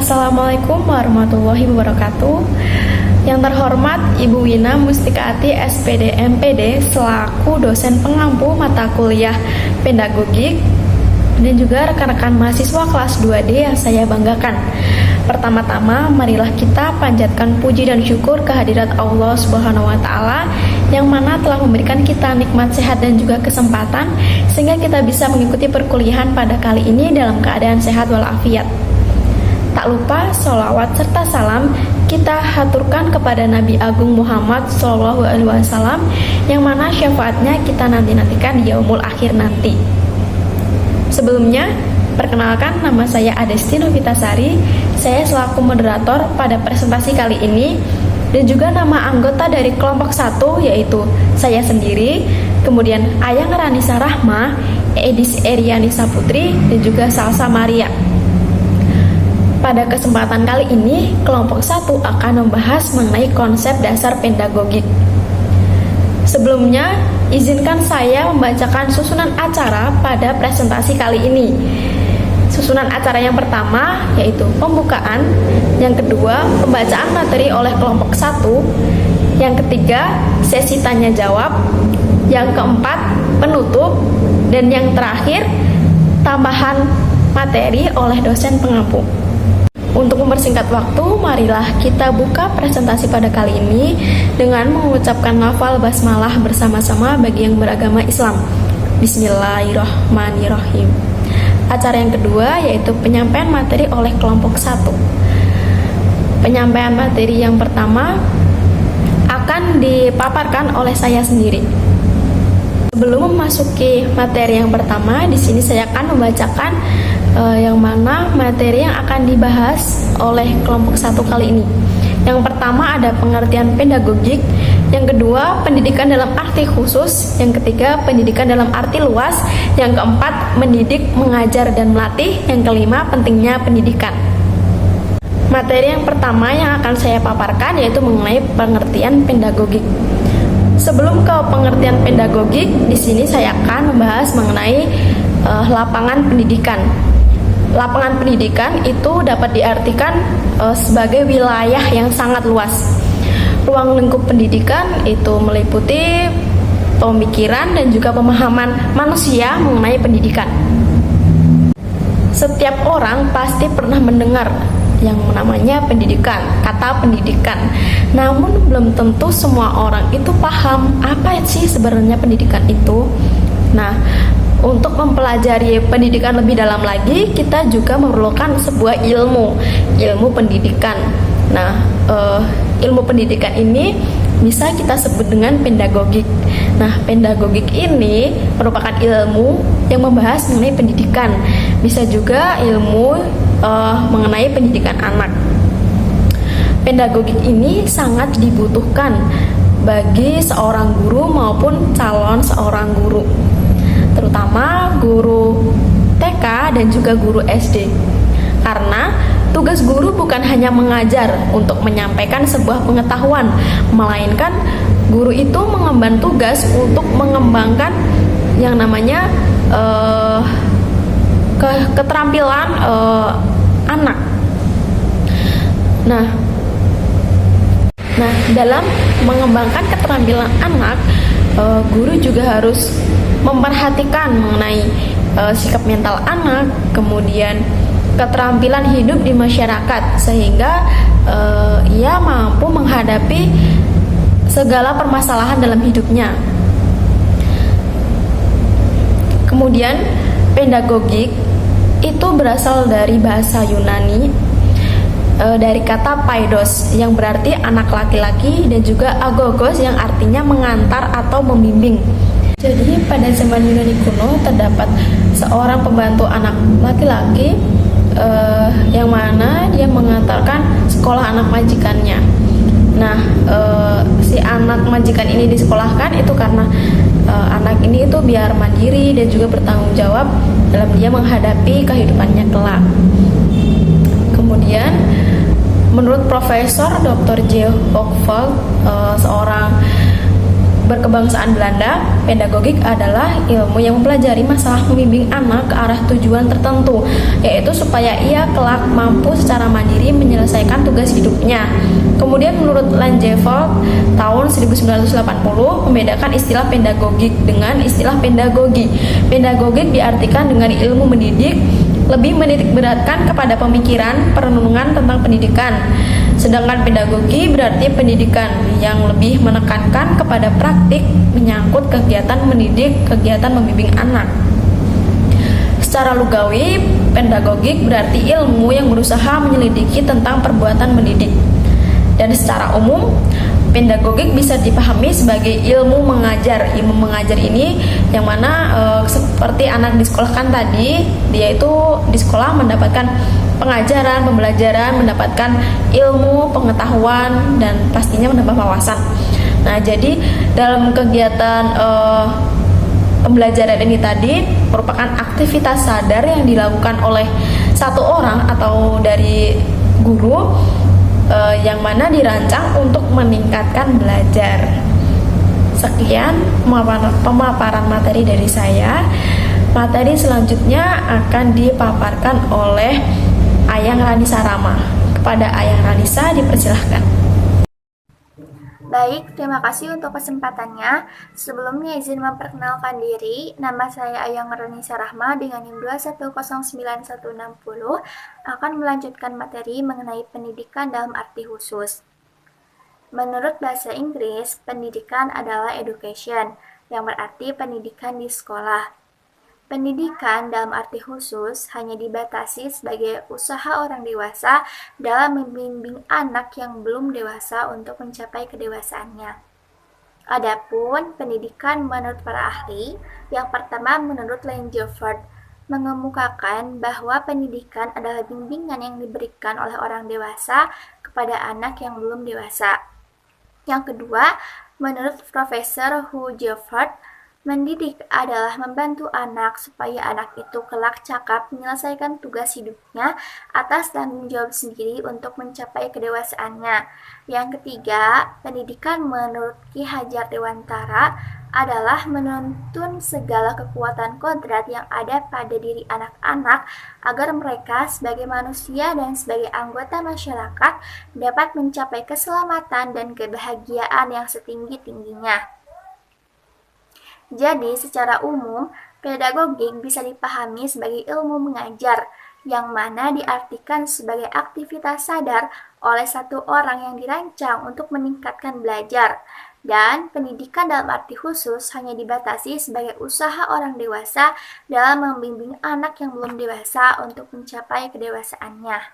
Assalamualaikum warahmatullahi wabarakatuh. Yang terhormat Ibu Wina Mustikati SPD MPD selaku dosen pengampu mata kuliah pedagogik dan juga rekan-rekan mahasiswa kelas 2D yang saya banggakan. Pertama-tama, marilah kita panjatkan puji dan syukur kehadirat Allah Subhanahu wa Ta'ala yang mana telah memberikan kita nikmat sehat dan juga kesempatan sehingga kita bisa mengikuti perkuliahan pada kali ini dalam keadaan sehat walafiat. Tak lupa sholawat serta salam kita haturkan kepada Nabi Agung Muhammad SAW yang mana syafaatnya kita nantikan di yaumul akhir nanti. Sebelumnya, perkenalkan, nama saya Adesti Novitasari. Saya selaku moderator pada presentasi kali ini dan juga nama anggota dari kelompok 1 yaitu saya sendiri, kemudian Ayang Ranisa Rahma, Edis Erianisa Putri, dan juga Salsa Maria. Pada kesempatan kali ini, kelompok 1 akan membahas mengenai konsep dasar pedagogik. Sebelumnya, izinkan saya membacakan susunan acara pada presentasi kali ini. Susunan acara yang pertama yaitu pembukaan, yang kedua pembacaan materi oleh kelompok 1, yang ketiga sesi tanya jawab, yang keempat penutup, dan yang terakhir tambahan materi oleh dosen pengampu. Untuk mempersingkat waktu, marilah kita buka presentasi pada kali ini dengan mengucapkan lafal basmalah bersama-sama bagi yang beragama Islam. Bismillahirrahmanirrahim. Acara yang kedua yaitu penyampaian materi oleh kelompok 1. Penyampaian materi yang pertama akan dipaparkan oleh saya sendiri. Sebelum memasuki materi yang pertama, di sini saya akan membacakan yang mana materi yang akan dibahas oleh kelompok 1 kali ini. Yang pertama ada pengertian pedagogik, yang kedua pendidikan dalam arti khusus, yang ketiga pendidikan dalam arti luas, yang keempat mendidik, mengajar, dan melatih, yang kelima pentingnya pendidikan. Materi yang pertama yang akan saya paparkan yaitu mengenai pengertian pedagogik. Sebelum ke pengertian pedagogik, di sini saya akan membahas mengenai lapangan pendidikan. Lapangan pendidikan itu dapat diartikan sebagai wilayah yang sangat luas. Ruang lingkup pendidikan itu meliputi pemikiran dan juga pemahaman manusia mengenai pendidikan. Setiap orang pasti pernah mendengar yang namanya pendidikan, kata pendidikan. Namun belum tentu semua orang itu paham apa sih sebenarnya pendidikan itu. Nah, untuk mempelajari pendidikan lebih dalam lagi, kita juga memerlukan sebuah ilmu pendidikan. Nah, ilmu pendidikan ini bisa kita sebut dengan pedagogik. Nah, pedagogik ini merupakan ilmu yang membahas mengenai pendidikan. Bisa juga ilmu mengenai pendidikan anak. Pedagogik ini sangat dibutuhkan bagi seorang guru maupun calon seorang guru, terutama guru TK dan juga guru SD. Karena tugas guru bukan hanya mengajar untuk menyampaikan sebuah pengetahuan, melainkan guru itu mengemban tugas untuk mengembangkan yang namanya keterampilan anak. Nah, dalam mengembangkan keterampilan anak, guru juga harus memperhatikan mengenai sikap mental anak, kemudian keterampilan hidup di masyarakat, sehingga ia mampu menghadapi segala permasalahan dalam hidupnya. Kemudian pedagogik itu berasal dari bahasa Yunani, dari kata paidos yang berarti anak laki-laki, dan juga agogos yang artinya mengantar atau membimbing. Jadi pada zaman Yunani kuno terdapat seorang pembantu anak laki-laki yang mana dia mengantarkan sekolah anak majikannya. Nah, si anak majikan ini disekolahkan itu karena anak ini itu biar mandiri dan juga bertanggung jawab dalam dia menghadapi kehidupannya kelak. Kemudian menurut Profesor Dr. J. Hochfeld, seorang sumber kebangsaan Belanda, pedagogik adalah ilmu yang mempelajari masalah membimbing anak ke arah tujuan tertentu, yaitu supaya ia kelak mampu secara mandiri menyelesaikan tugas hidupnya. Kemudian menurut Langeveld tahun 1980 membedakan istilah pedagogik dengan istilah pedagogi. Pedagogik diartikan dengan ilmu mendidik, lebih menitikberatkan kepada pemikiran, perenungan tentang pendidikan. Sedangkan pedagogi berarti pendidikan yang lebih menekankan kepada praktik menyangkut kegiatan mendidik, kegiatan membimbing anak. Secara lugawi, pedagogik berarti ilmu yang berusaha menyelidiki tentang perbuatan mendidik. Dan secara umum, pedagogik bisa dipahami sebagai ilmu mengajar. Ilmu mengajar ini yang mana seperti anak disekolahkan tadi, dia itu di sekolah mendapatkan pengajaran, pembelajaran, mendapatkan ilmu, pengetahuan, dan pastinya menambah wawasan. Nah, jadi dalam kegiatan pembelajaran ini tadi merupakan aktivitas sadar yang dilakukan oleh satu orang atau dari guru yang mana dirancang untuk meningkatkan belajar. Sekian pemaparan materi dari saya. Materi selanjutnya akan dipaparkan oleh Ayang Ranisa Rama. Kepada Ayang Ranisa dipersilahkan. Baik, terima kasih untuk kesempatannya. Sebelumnya izin memperkenalkan diri. Nama saya Ayang Ranisa Rahma dengan NIM 2109160 akan melanjutkan materi mengenai pendidikan dalam arti khusus. Menurut bahasa Inggris, pendidikan adalah education, yang berarti pendidikan di sekolah. Pendidikan dalam arti khusus hanya dibatasi sebagai usaha orang dewasa dalam membimbing anak yang belum dewasa untuk mencapai kedewasaannya. Adapun pendidikan menurut para ahli, yang pertama menurut Langeveld, mengemukakan bahwa pendidikan adalah bimbingan yang diberikan oleh orang dewasa kepada anak yang belum dewasa. Yang kedua, menurut Profesor Hugh Geofford, mendidik adalah membantu anak supaya anak itu kelak cakap menyelesaikan tugas hidupnya atas tanggung jawab sendiri untuk mencapai kedewasaannya. Yang ketiga, pendidikan menurut Ki Hajar Dewantara adalah menuntun segala kekuatan kodrat yang ada pada diri anak-anak agar mereka sebagai manusia dan sebagai anggota masyarakat dapat mencapai keselamatan dan kebahagiaan yang setinggi-tingginya. Jadi, secara umum, pedagogik bisa dipahami sebagai ilmu mengajar, yang mana diartikan sebagai aktivitas sadar oleh satu orang yang dirancang untuk meningkatkan belajar. Dan pendidikan dalam arti khusus hanya dibatasi sebagai usaha orang dewasa dalam membimbing anak yang belum dewasa untuk mencapai kedewasaannya.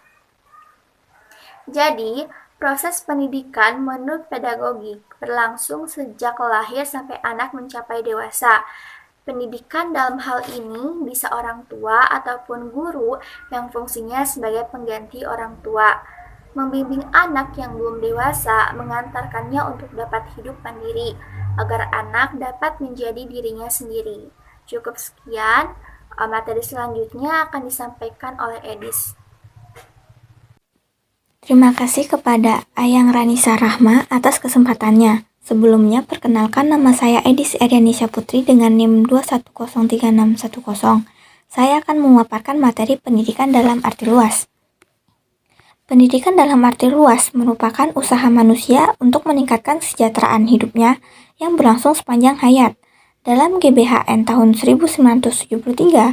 Jadi, proses pendidikan menurut pedagogik berlangsung sejak lahir sampai anak mencapai dewasa. Pendidikan dalam hal ini bisa orang tua ataupun guru yang fungsinya sebagai pengganti orang tua. Membimbing anak yang belum dewasa, mengantarkannya untuk dapat hidup mandiri, agar anak dapat menjadi dirinya sendiri. Cukup sekian, materi selanjutnya akan disampaikan oleh Edis. Terima kasih kepada Ayang Ranisa Rahma atas kesempatannya. Sebelumnya, perkenalkan nama saya Edis Erianisha Putri dengan NIM 2103610. Saya akan memaparkan materi pendidikan dalam arti luas. Pendidikan dalam arti luas merupakan usaha manusia untuk meningkatkan kesejahteraan hidupnya yang berlangsung sepanjang hayat. Dalam GBHN tahun 1973,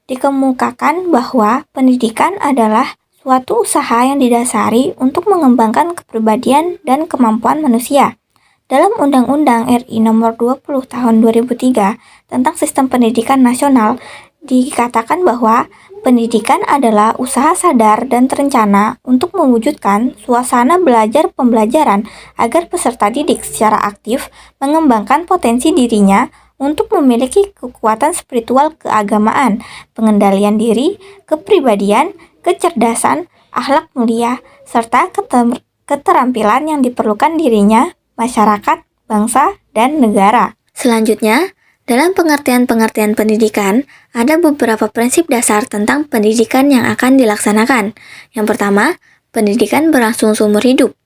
dikemukakan bahwa pendidikan adalah suatu usaha yang didasari untuk mengembangkan kepribadian dan kemampuan manusia. Dalam Undang-Undang RI Nomor 20 Tahun 2003 tentang Sistem Pendidikan Nasional, dikatakan bahwa pendidikan adalah usaha sadar dan terencana untuk mewujudkan suasana belajar pembelajaran agar peserta didik secara aktif mengembangkan potensi dirinya untuk memiliki kekuatan spiritual keagamaan, pengendalian diri, kepribadian, kecerdasan, akhlak mulia, serta keterampilan yang diperlukan dirinya, masyarakat, bangsa, dan negara. Selanjutnya, dalam pengertian-pengertian pendidikan, ada beberapa prinsip dasar tentang pendidikan yang akan dilaksanakan. Yang pertama, pendidikan berlangsung seumur hidup.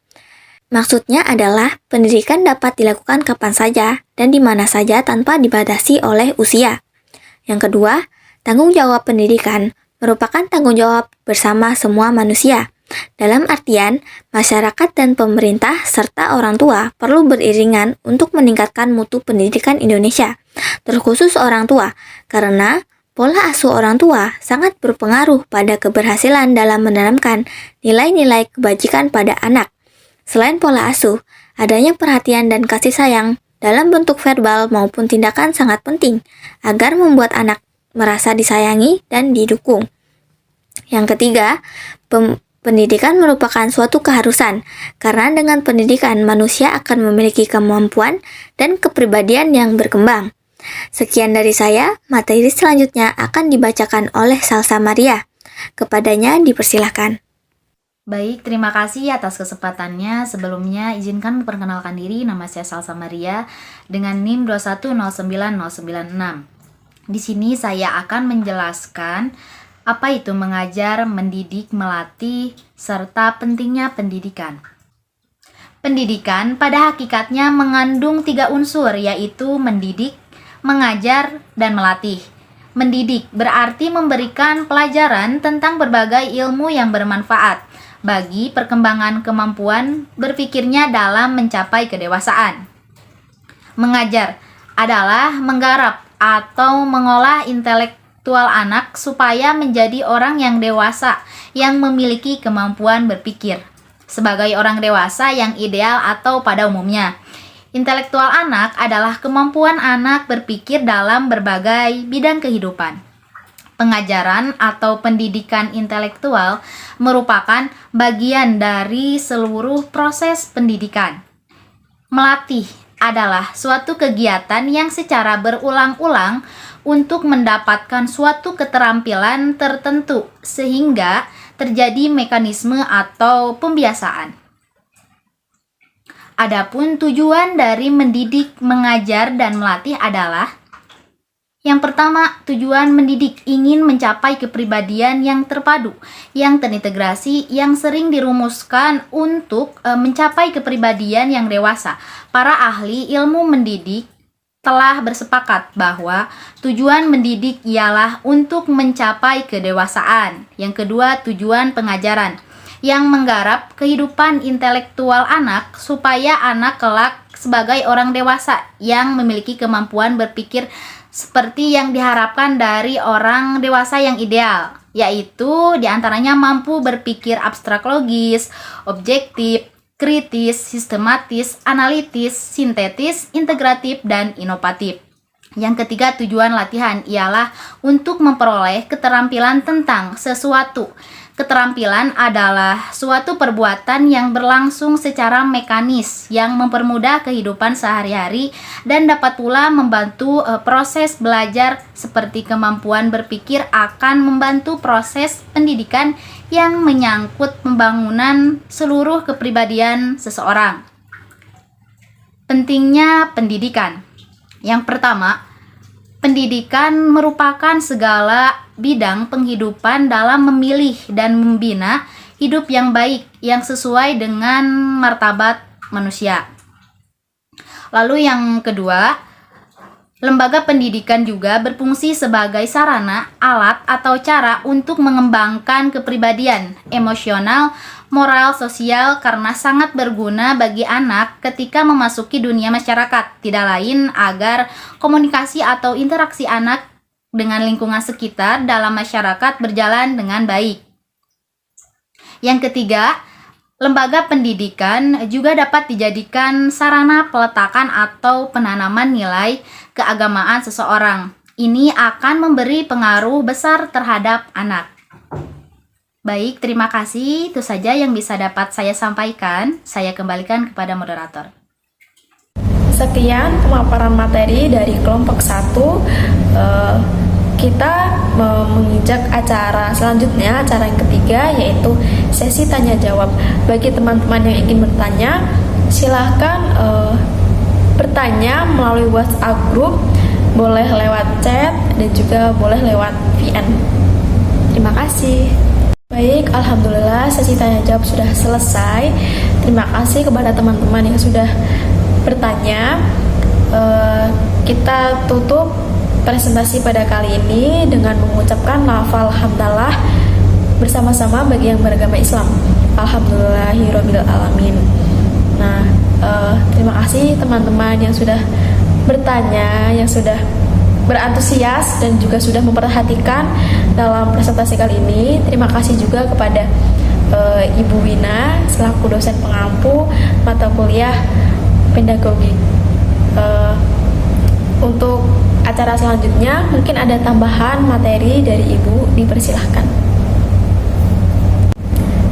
Maksudnya adalah pendidikan dapat dilakukan kapan saja dan di mana saja tanpa dibatasi oleh usia. Yang kedua, tanggung jawab pendidikan merupakan tanggung jawab bersama semua manusia. Dalam artian, masyarakat dan pemerintah serta orang tua perlu beriringan untuk meningkatkan mutu pendidikan Indonesia, terkhusus orang tua, karena pola asuh orang tua sangat berpengaruh pada keberhasilan dalam menanamkan nilai-nilai kebajikan pada anak. Selain pola asuh, adanya perhatian dan kasih sayang dalam bentuk verbal maupun tindakan sangat penting agar membuat anak merasa disayangi dan didukung. Yang ketiga, pendidikan merupakan suatu keharusan, karena dengan pendidikan manusia akan memiliki kemampuan dan kepribadian yang berkembang. Sekian dari saya, materi selanjutnya akan dibacakan oleh Salsa Maria. Kepadanya dipersilahkan. Baik, terima kasih atas kesempatannya. Sebelumnya, izinkan memperkenalkan diri. Nama saya Salsa Maria dengan NIM 2109096. Di sini saya akan menjelaskan apa itu mengajar, mendidik, melatih, serta pentingnya pendidikan. Pendidikan pada hakikatnya mengandung 3 unsur, yaitu mendidik, mengajar, dan melatih. Mendidik berarti memberikan pelajaran tentang berbagai ilmu yang bermanfaat bagi perkembangan kemampuan berpikirnya dalam mencapai kedewasaan. Mengajar adalah menggarap atau mengolah intelektual anak supaya menjadi orang yang dewasa yang memiliki kemampuan berpikir. Sebagai orang dewasa yang ideal atau pada umumnya, intelektual anak adalah kemampuan anak berpikir dalam berbagai bidang kehidupan. Pengajaran atau pendidikan intelektual merupakan bagian dari seluruh proses pendidikan. Melatih adalah suatu kegiatan yang secara berulang-ulang untuk mendapatkan suatu keterampilan tertentu sehingga terjadi mekanisme atau pembiasaan. Adapun tujuan dari mendidik, mengajar, dan melatih adalah: yang pertama, tujuan mendidik ingin mencapai kepribadian yang terpadu, yang terintegrasi, yang sering dirumuskan untuk mencapai kepribadian yang dewasa. Para ahli ilmu mendidik telah bersepakat bahwa tujuan mendidik ialah untuk mencapai kedewasaan. Yang kedua, tujuan pengajaran, yang menggarap kehidupan intelektual anak supaya anak kelak sebagai orang dewasa yang memiliki kemampuan berpikir seperti yang diharapkan dari orang dewasa yang ideal, yaitu diantaranya mampu berpikir abstrak logis, objektif, kritis, sistematis, analitis, sintetis, integratif, dan inovatif. Yang ketiga, tujuan latihan ialah untuk memperoleh keterampilan tentang sesuatu. Keterampilan adalah suatu perbuatan yang berlangsung secara mekanis yang mempermudah kehidupan sehari-hari dan dapat pula membantu proses belajar, seperti kemampuan berpikir akan membantu proses pendidikan yang menyangkut pembangunan seluruh kepribadian seseorang. Pentingnya pendidikan. Yang pertama, pendidikan merupakan segala bidang penghidupan dalam memilih dan membina hidup yang baik yang sesuai dengan martabat manusia. Lalu yang kedua, lembaga pendidikan juga berfungsi sebagai sarana, alat, atau cara untuk mengembangkan kepribadian emosional, moral, sosial, karena sangat berguna bagi anak ketika memasuki dunia masyarakat. Tidak lain agar komunikasi atau interaksi anak dengan lingkungan sekitar dalam masyarakat berjalan dengan baik. Yang ketiga, lembaga pendidikan juga dapat dijadikan sarana peletakan atau penanaman nilai keagamaan seseorang. Ini akan memberi pengaruh besar terhadap anak. Baik, terima kasih. Itu saja yang bisa dapat saya sampaikan. Saya kembalikan kepada moderator. Sekian pemaparan materi dari kelompok 1. Kita menginjak acara selanjutnya, acara yang ketiga, yaitu sesi tanya jawab. Bagi teman-teman yang ingin bertanya, silahkan bertanya melalui WhatsApp group, boleh lewat chat, dan juga boleh lewat VN. Terima kasih. Baik, alhamdulillah sesi tanya jawab sudah selesai. Terima kasih kepada teman-teman yang sudah bertanya. Kita tutup presentasi pada kali ini dengan mengucapkan lafal hamdalah bersama-sama bagi yang beragama Islam. Alhamdulillahirabbil alamin. Nah, terima kasih teman-teman yang sudah bertanya, yang sudah berantusias dan juga sudah memperhatikan dalam presentasi kali ini. Terima kasih juga kepada Ibu Wina selaku dosen pengampu mata kuliah pedagogik. Untuk acara selanjutnya mungkin ada tambahan materi dari Ibu, dipersilahkan.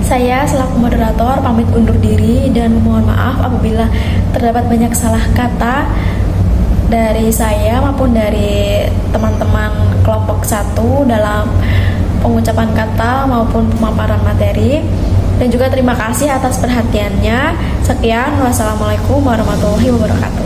Saya selaku moderator pamit undur diri dan mohon maaf apabila terdapat banyak salah kata dari saya maupun dari teman-teman kelompok 1 dalam pengucapan kata maupun pemaparan materi. Dan juga terima kasih atas perhatiannya. Sekian, wassalamualaikum warahmatullahi wabarakatuh.